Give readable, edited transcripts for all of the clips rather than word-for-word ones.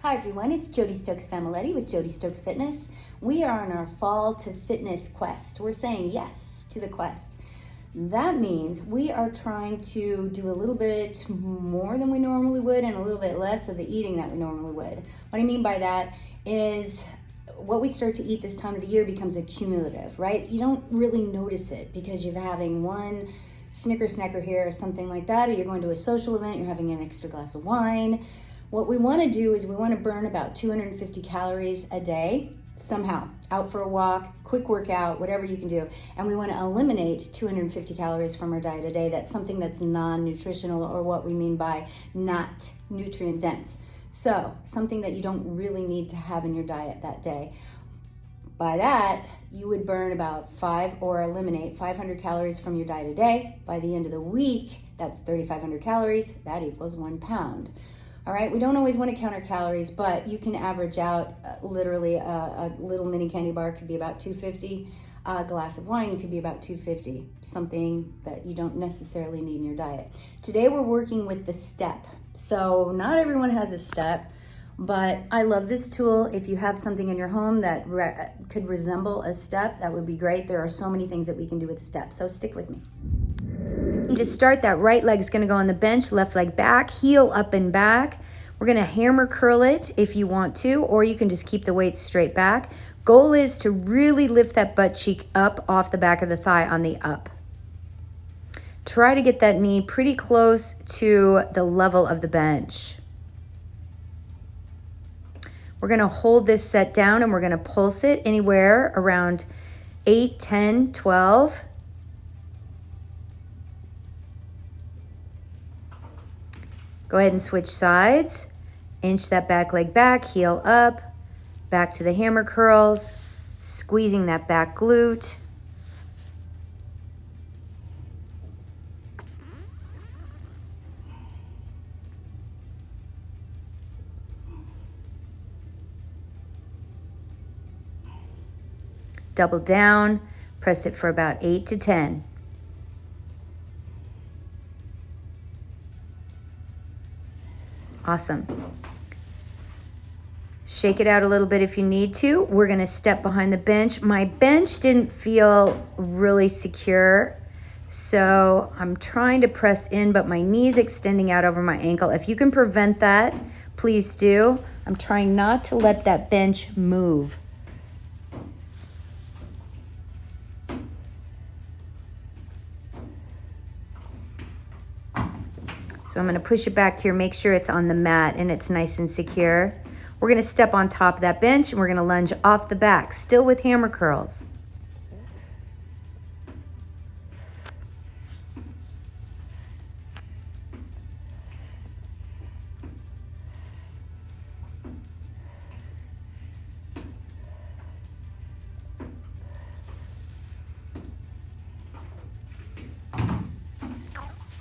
Hi everyone, it's Jody Stokes Familetti with Jody Stokes Fitness. We are on our fall to fitness quest. We're saying yes to the quest. That means we are trying to do a little bit more than we normally would and a little bit less of the eating that we normally would. What I mean by that is what we start to eat this time of the year becomes accumulative, right? You don't really notice it because you're having one Snicker snacker here or something like that, or you're going to a social event, you're having an extra glass of wine. What we want to do is we want to burn about 250 calories a day, somehow, out for a walk, quick workout, whatever you can do. And we want to eliminate 250 calories from our diet a day. That's something that's non-nutritional, or what we mean by not nutrient dense. So something that you don't really need to have in your diet that day. By that, you would burn about eliminate 500 calories from your diet a day. By the end of the week, that's 3,500 calories. That equals 1 pound. All right, we don't always want to count our calories, but you can average out literally a little mini candy bar could be about 250. A glass of wine could be about 250, something that you don't necessarily need in your diet. Today we're working with the step. So not everyone has a step, but I love this tool. If you have something in your home that could resemble a step, that would be great. There are so many things that we can do with a step, so stick with me. To start, that right leg is going to go on the bench, left leg back, heel up and back. We're going to hammer curl it if you want to, or you can just keep the weights straight back. Goal is to really lift that butt cheek up off the back of the thigh on the up. Try to get that knee pretty close to the level of the bench. We're going to hold this set down and we're going to pulse it anywhere around 8, 10, 12. Go ahead and switch sides. Inch that back leg back, heel up, back to the hammer curls, squeezing that back glute. Double down, press it for about 8 to 10. Awesome. Shake it out a little bit if you need to. We're going to step behind the bench. My bench didn't feel really secure, so I'm trying to press in, but my knee's extending out over my ankle. If you can prevent that, please do. I'm trying not to let that bench move. So I'm going to push it back here, make sure it's on the mat and it's nice and secure. We're going to step on top of that bench and we're going to lunge off the back, still with hammer curls.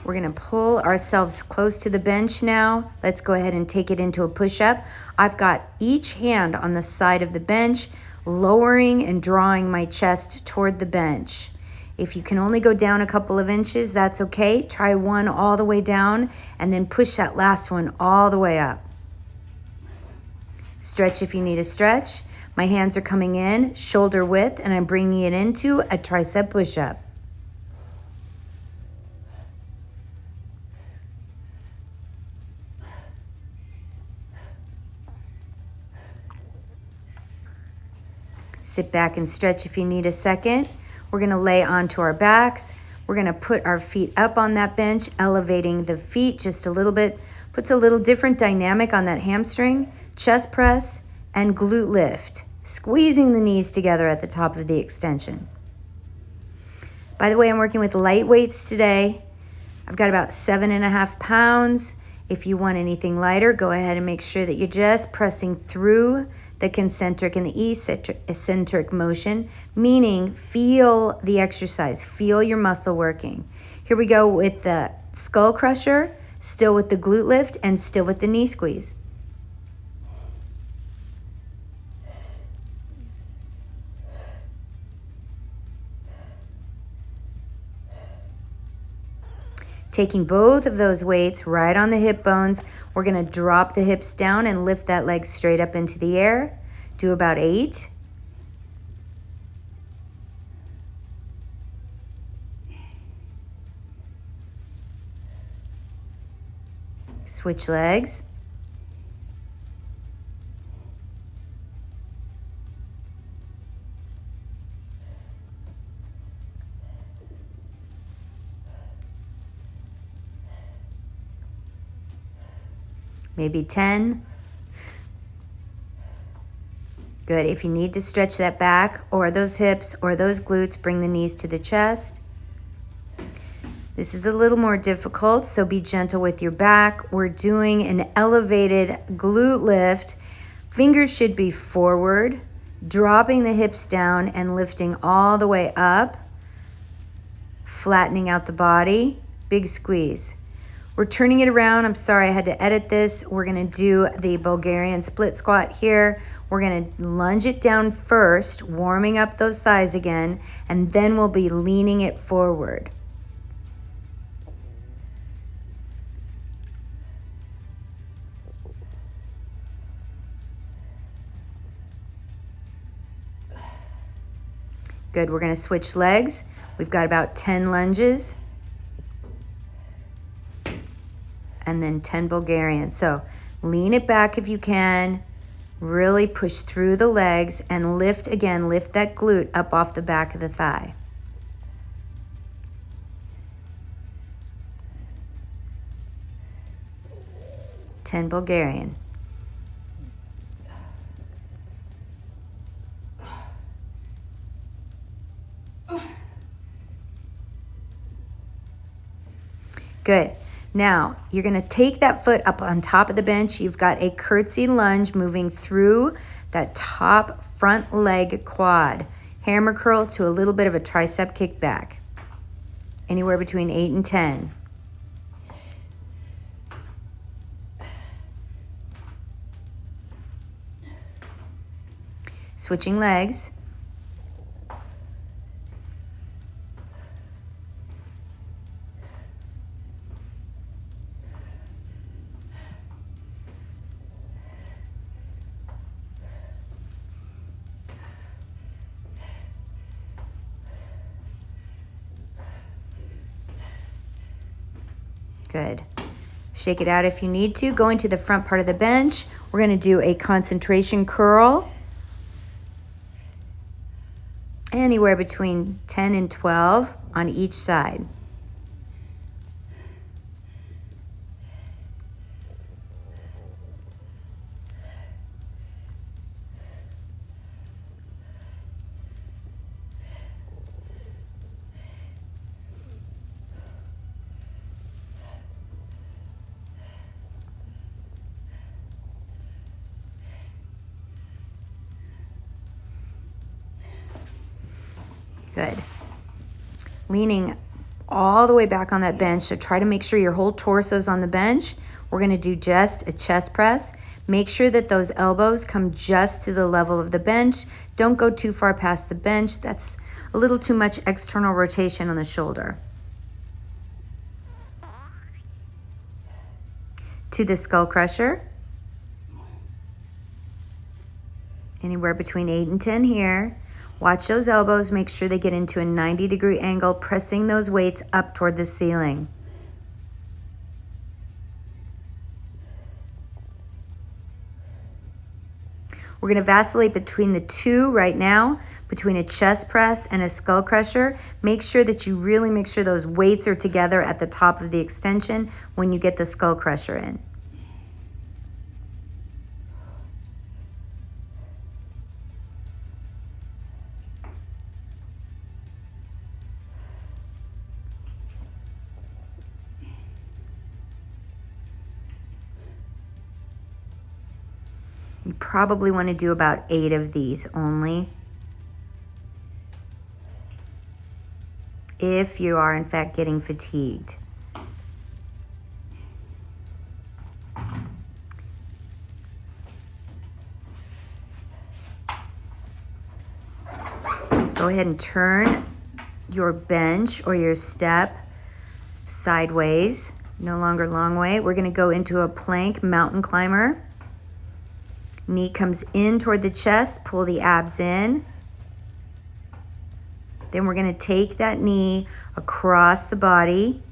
We're going to pull ourselves close to the bench now. Let's go ahead and take it into a push-up. I've got each hand on the side of the bench, lowering and drawing my chest toward the bench. If you can only go down a couple of inches, that's okay. Try one all the way down and then push that last one all the way up. Stretch if you need a stretch. My hands are coming in shoulder width and I'm bringing it into a tricep push-up. Sit back and stretch if you need a second. We're going to lay onto our backs. We're going to put our feet up on that bench, elevating the feet just a little bit. Puts a little different dynamic on that hamstring. Chest press and glute lift. Squeezing the knees together at the top of the extension. By the way, I'm working with light weights today. I've got about 7.5 pounds. If you want anything lighter, go ahead and make sure that you're just pressing through the concentric and the eccentric motion, meaning feel the exercise, feel your muscle working. Here we go with the skull crusher, still with the glute lift and still with the knee squeeze. taking both of those weights right on the hip bones. We're gonna drop the hips down and lift that leg straight up into the air. Do about 8. Switch legs. Maybe 10. Good. If you need to stretch that back or those hips or those glutes, bring the knees to the chest. This is a little more difficult, so be gentle with your back. We're doing an elevated glute lift. Fingers should be forward, dropping the hips down and lifting all the way up, flattening out the body. Big squeeze. We're turning it around. I'm sorry I had to edit this. We're gonna do the Bulgarian split squat here. We're gonna lunge it down first, warming up those thighs again, and then we'll be leaning it forward. Good, we're gonna switch legs. We've got about 10 lunges. And then 10 Bulgarian. So lean it back if you can. Really push through the legs and lift again. Lift that glute up off the back of the thigh. Ten Bulgarian. Good. Now, you're going to take that foot up on top of the bench. You've got a curtsy lunge moving through that top front leg quad. Hammer curl to a little bit of a tricep kickback. Anywhere between 8 and 10. Switching legs. Good. Shake it out if you need to. Go into the front part of the bench. We're going to do a concentration curl. Anywhere between 10 and 12 on each side. Good. Leaning all the way back on that bench, so try to make sure your whole torso's on the bench. We're going to do just a chest press. Make sure that those elbows come just to the level of the bench. Don't go too far past the bench. That's a little too much external rotation on the shoulder. To the skull crusher. Anywhere between 8 and 10 here. Watch those elbows, make sure they get into a 90-degree angle, pressing those weights up toward the ceiling. We're going to vacillate between the two right now, between a chest press and a skull crusher. Make sure that you really make sure those weights are together at the top of the extension when you get the skull crusher in. You probably want to do about 8 of these only. If you are in fact getting fatigued. Go ahead and turn your bench or your step sideways, no longer long way. We're gonna go into a plank mountain climber. Knee comes in toward the chest, pull the abs in. Then we're gonna take that knee across the body.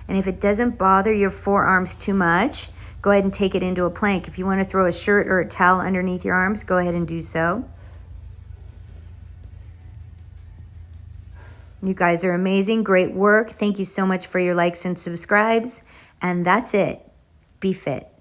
And if it doesn't bother your forearms too much, go ahead and take it into a plank. If you want to throw a shirt or a towel underneath your arms, go ahead and do so. You guys are amazing. Great work. Thank you so much for your likes and subscribes. And that's it. Be fit.